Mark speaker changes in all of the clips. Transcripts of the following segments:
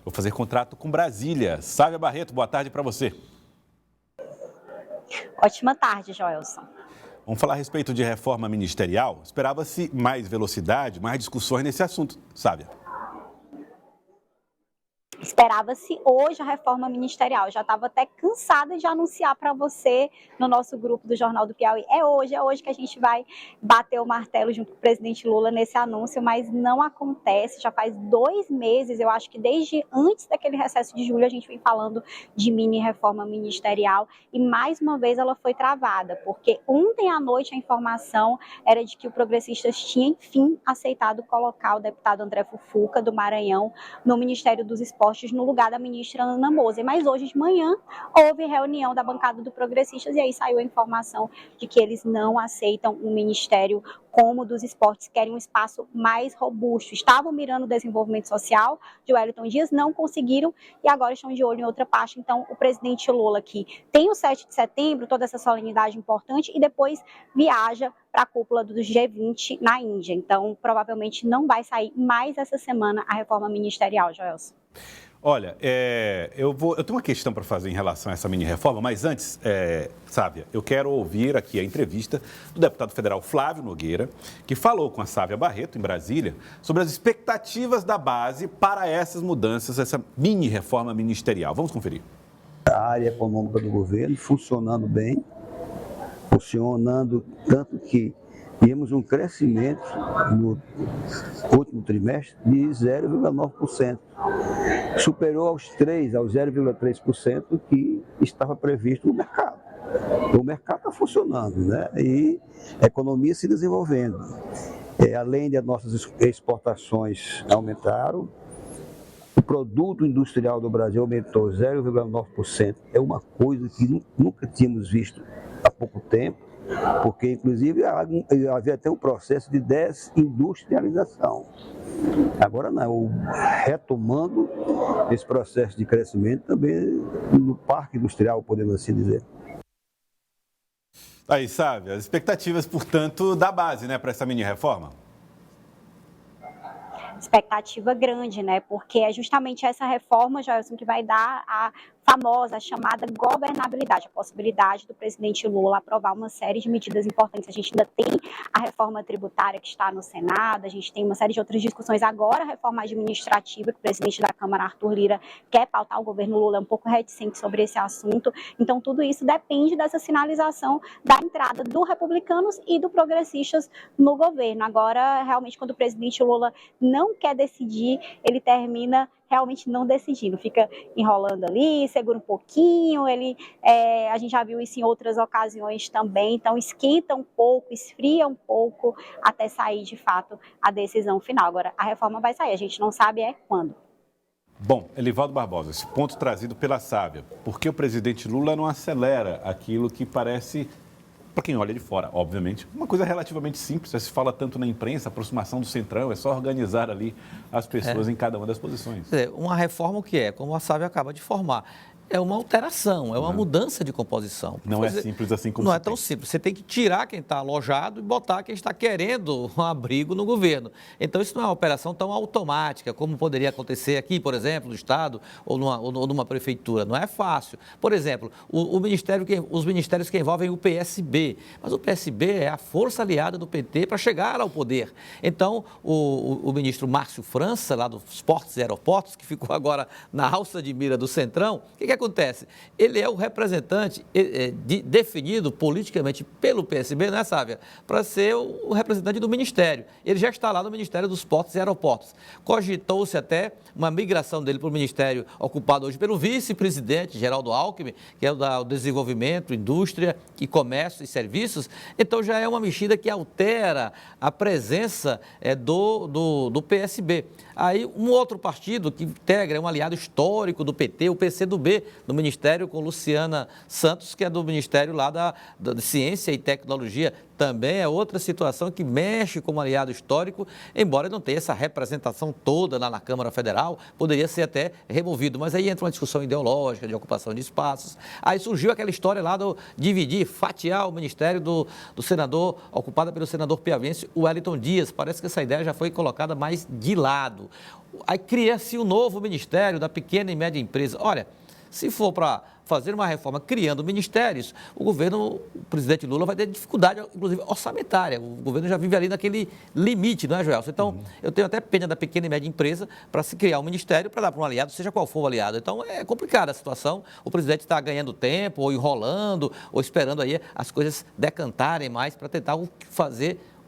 Speaker 1: Vou fazer contrato com Brasília. Sávia Barreto, boa tarde para você.
Speaker 2: Ótima tarde, Joelson.
Speaker 1: Vamos falar a respeito de reforma ministerial. Esperava-se mais velocidade, mais discussões nesse assunto, Sávia.
Speaker 2: Esperava-se hoje a reforma ministerial. Eu já estava até cansada de anunciar para você no nosso grupo do Jornal do Piauí. É hoje que a gente vai bater o martelo junto com o presidente Lula nesse anúncio, mas não acontece. Já faz 2 meses, eu acho que desde antes daquele recesso de julho, a gente vem falando de mini reforma ministerial e mais uma vez ela foi travada, porque ontem à noite a informação era de que o Progressistas tinha, enfim, aceitado colocar o deputado André Fufuca, do Maranhão, no Ministério dos Esportes, no lugar da ministra Ana Moser. Mas hoje de manhã houve reunião da bancada do Progressistas e aí saiu a informação de que eles não aceitam um ministério como o dos esportes, querem um espaço mais robusto. Estavam mirando o desenvolvimento social de Wellington Dias, não conseguiram e agora estão de olho em outra parte. Então, o presidente Lula aqui tem o 7 de setembro, toda essa solenidade importante e depois viaja para a cúpula do G20 na Índia. Então, provavelmente não vai sair mais essa semana a reforma ministerial, Joelson.
Speaker 1: Olha, eu tenho uma questão para fazer em relação a essa mini-reforma, mas antes, Sávia, eu quero ouvir aqui a entrevista do deputado federal Flávio Nogueira, que falou com a Sávia Barreto, em Brasília, sobre as expectativas da base para essas mudanças, essa mini-reforma ministerial. Vamos conferir.
Speaker 3: A área econômica do governo funcionando bem, funcionando tanto que tínhamos um crescimento no último trimestre de 0,9%. Superou aos 0,3% que estava previsto no mercado. Então, o mercado está funcionando, né? E a economia se desenvolvendo. Além de as nossas exportações aumentaram, o produto industrial do Brasil aumentou 0,9%. É uma coisa que nunca tínhamos visto há pouco tempo, porque inclusive havia até um processo de desindustrialização. Agora não, retomando esse processo de crescimento também no parque industrial, podemos assim dizer.
Speaker 1: Aí, Sávia, as expectativas, portanto, da base, né, para essa mini-reforma?
Speaker 2: Expectativa grande, né? Porque é justamente essa reforma, Joelson, que vai dar a famosa, chamada governabilidade, a possibilidade do presidente Lula aprovar uma série de medidas importantes. A gente ainda tem a reforma tributária que está no Senado, a gente tem uma série de outras discussões. Agora, a reforma administrativa, que o presidente da Câmara, Arthur Lira, quer pautar. O governo Lula é um pouco reticente sobre esse assunto. Então, tudo isso depende dessa sinalização da entrada do Republicanos e do Progressistas no governo. Agora, realmente, quando o presidente Lula não quer decidir, ele termina realmente não decidindo, fica enrolando ali, segura um pouquinho, a gente já viu isso em outras ocasiões também, então esquenta um pouco, esfria um pouco, até sair de fato a decisão final. Agora, a reforma vai sair, a gente não sabe quando.
Speaker 1: Bom, Elivaldo Barbosa, esse ponto trazido pela Sávia, por que o presidente Lula não acelera aquilo que parece, para quem olha de fora, obviamente, uma coisa relativamente simples, se fala tanto na imprensa, aproximação do Centrão, é só organizar ali as pessoas em cada uma das posições.
Speaker 4: Uma reforma o que é? Como a Sávia acaba de formar. É uma alteração, é uma mudança de composição.
Speaker 1: Não é simples assim como
Speaker 4: não é tão simples. Você tem que tirar quem está alojado e botar quem está querendo um abrigo no governo. Então, isso não é uma operação tão automática como poderia acontecer aqui, por exemplo, no Estado ou numa prefeitura. Não é fácil. Por exemplo, os ministérios que envolvem o PSB. Mas o PSB é a força aliada do PT para chegar ao poder. Então, o ministro Márcio França, lá dos Portos e Aeroportos, que ficou agora na alça de mira do Centrão, o que acontece? Ele é o representante definido politicamente pelo PSB, não é, Sávia? Para ser o representante do Ministério. Ele já está lá no Ministério dos Portos e Aeroportos. Cogitou-se até uma migração dele para o Ministério ocupado hoje pelo vice-presidente Geraldo Alckmin, que é o Desenvolvimento, Indústria e Comércio e Serviços. Então já é uma mexida que altera a presença do PSB. Aí um outro partido que integra, um aliado histórico do PT, o PCdoB, no Ministério com Luciana Santos, que é do Ministério lá da Ciência e Tecnologia. Também é outra situação que mexe como aliado histórico, embora não tenha essa representação toda lá na Câmara Federal, poderia ser até removido. Mas aí entra uma discussão ideológica de ocupação de espaços. Aí surgiu aquela história lá do dividir, fatiar o Ministério do senador, ocupado pelo senador piauiense Wellington Dias. Parece que essa ideia já foi colocada mais de lado. Aí cria-se o novo Ministério da Pequena e Média Empresa. Olha, se for para fazer uma reforma criando ministérios, o presidente Lula vai ter dificuldade, inclusive orçamentária. O governo já vive ali naquele limite, não é, Joelson? Então, eu tenho até pena da pequena e média empresa para se criar um ministério para dar para um aliado, seja qual for o aliado. Então, é complicada a situação. O presidente está ganhando tempo, ou enrolando, ou esperando aí as coisas decantarem mais para tentar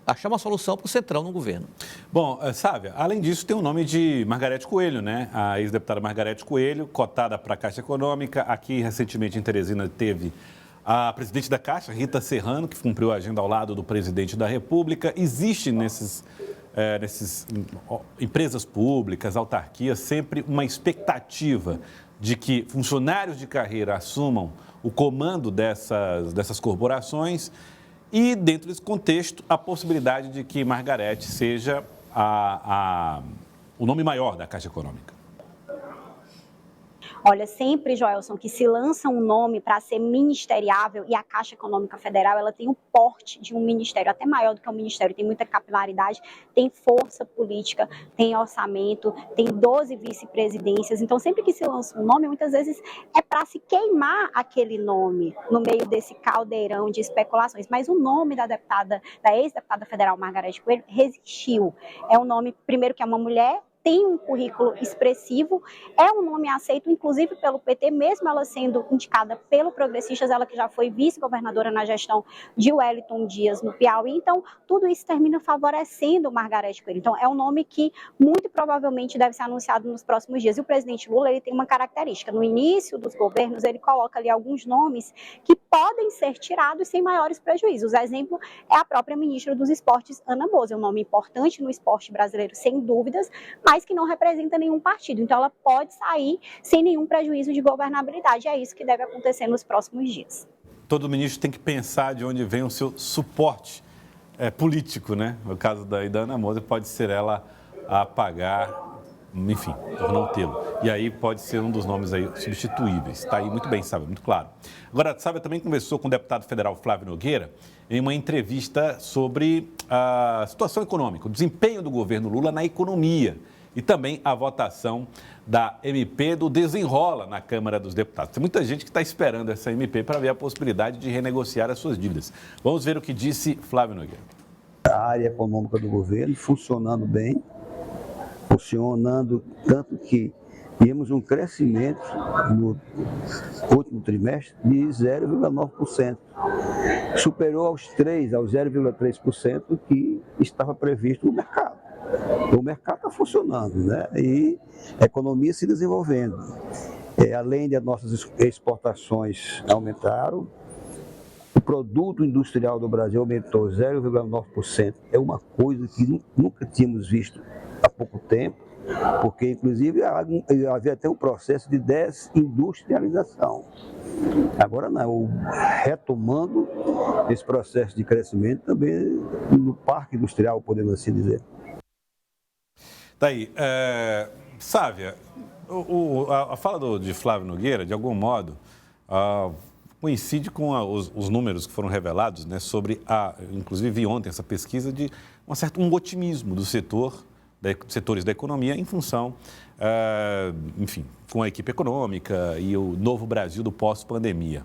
Speaker 4: achar uma solução para o Centrão no governo.
Speaker 1: Bom, Sávia, além disso, tem o nome de Margarete Coelho, né? A ex-deputada Margarete Coelho, cotada para a Caixa Econômica. Aqui, recentemente, em Teresina, teve a presidente da Caixa, Rita Serrano, que cumpriu a agenda ao lado do presidente da República. Existe nessas empresas públicas, autarquias, sempre uma expectativa de que funcionários de carreira assumam o comando dessas corporações. E, dentro desse contexto, a possibilidade de que Margarete seja o nome maior da Caixa Econômica.
Speaker 2: Olha, sempre, Joelson, que se lança um nome para ser ministeriável, e a Caixa Econômica Federal, ela tem o porte de um ministério, até maior do que um ministério, tem muita capilaridade, tem força política, tem orçamento, tem 12 vice-presidências. Então, sempre que se lança um nome, muitas vezes é para se queimar aquele nome no meio desse caldeirão de especulações. Mas o nome da ex-deputada federal Margarete Coelho resistiu. É um nome, primeiro, que é uma mulher, tem um currículo expressivo, é um nome aceito, inclusive pelo PT, mesmo ela sendo indicada pelo Progressistas, ela que já foi vice-governadora na gestão de Wellington Dias no Piauí. Então, tudo isso termina favorecendo Margarete Coelho. Então, é um nome que muito provavelmente deve ser anunciado nos próximos dias. E o presidente Lula, ele tem uma característica. No início dos governos, ele coloca ali alguns nomes que podem ser tirados sem maiores prejuízos. O exemplo é a própria ministra dos Esportes, Ana Bozo. É um nome importante no esporte brasileiro, sem dúvidas, mas que não representa nenhum partido. Então, ela pode sair sem nenhum prejuízo de governabilidade. É isso que deve acontecer nos próximos dias.
Speaker 1: Todo ministro tem que pensar de onde vem o seu suporte político, né? No caso da Ana Moser, pode ser ela a pagar, enfim, por não tê-lo. E aí pode ser um dos nomes aí substituíveis. Está aí muito bem, Sávia, muito claro. Agora, Sávia também conversou com o deputado federal Flávio Nogueira em uma entrevista sobre a situação econômica, o desempenho do governo Lula na economia e também a votação da MP do Desenrola na Câmara dos Deputados. Tem muita gente que está esperando essa MP para ver a possibilidade de renegociar as suas dívidas. Vamos ver o que disse Flávio Nogueira.
Speaker 3: A área econômica do governo funcionando bem, funcionando tanto que tivemos um crescimento no último trimestre de 0,9%. Superou aos 0,3% que estava previsto no mercado. O mercado está funcionando, né? E a economia se desenvolvendo. Além de nossas exportações aumentaram, o produto industrial do Brasil aumentou 0,9%. É uma coisa que nunca tínhamos visto há pouco tempo, porque inclusive havia até um processo de desindustrialização. Agora não, retomando esse processo de crescimento também no parque industrial, podemos assim dizer.
Speaker 1: Tá aí. Sávia, a fala de Flávio Nogueira, de algum modo, coincide com os números que foram revelados, né, sobre inclusive vi ontem essa pesquisa de um otimismo do setores da economia em função, enfim, com a equipe econômica e o novo Brasil do pós-pandemia.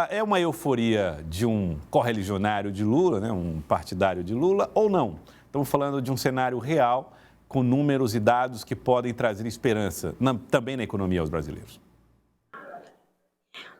Speaker 1: É uma euforia de um correligionário de Lula, né, um partidário de Lula, ou não? Estamos falando de um cenário real com números e dados que podem trazer esperança também na economia aos brasileiros.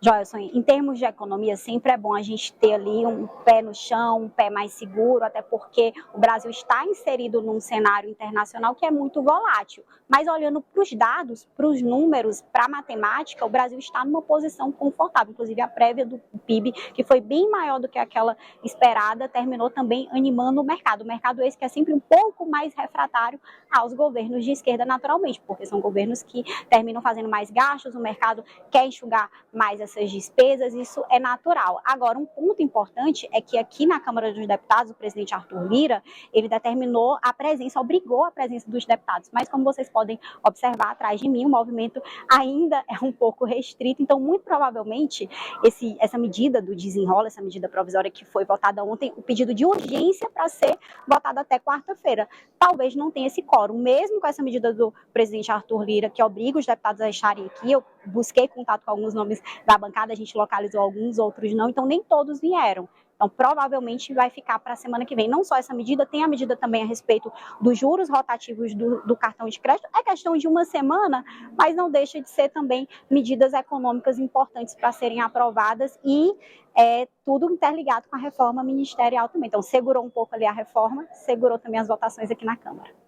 Speaker 2: Joelson, em termos de economia, sempre é bom a gente ter ali um pé no chão, um pé mais seguro, até porque o Brasil está inserido num cenário internacional que é muito volátil. Mas olhando para os dados, para os números, para a matemática, o Brasil está numa posição confortável. Inclusive a prévia do PIB, que foi bem maior do que aquela esperada, terminou também animando o mercado. O mercado esse que é sempre um pouco mais refratário aos governos de esquerda naturalmente, porque são governos que terminam fazendo mais gastos, o mercado quer enxugar mais essas despesas, isso é natural. Agora, um ponto importante é que aqui na Câmara dos Deputados, o presidente Arthur Lira, ele determinou a presença, obrigou a presença dos deputados, mas como vocês podem observar atrás de mim, o movimento ainda é um pouco restrito, então muito provavelmente essa medida do desenrola, essa medida provisória que foi votada ontem, o pedido de urgência para ser votada até quarta-feira, talvez não tenha esse quórum, mesmo com essa medida do presidente Arthur Lira, que obriga os deputados a estarem aqui. Eu busquei contato com alguns nomes da bancada, a gente localizou alguns, outros não, então nem todos vieram. Então, provavelmente vai ficar para a semana que vem. Não só essa medida, tem a medida também a respeito dos juros rotativos do cartão de crédito. É questão de uma semana, mas não deixa de ser também medidas econômicas importantes para serem aprovadas e tudo interligado com a reforma ministerial também. Então, segurou um pouco ali a reforma, segurou também as votações aqui na Câmara.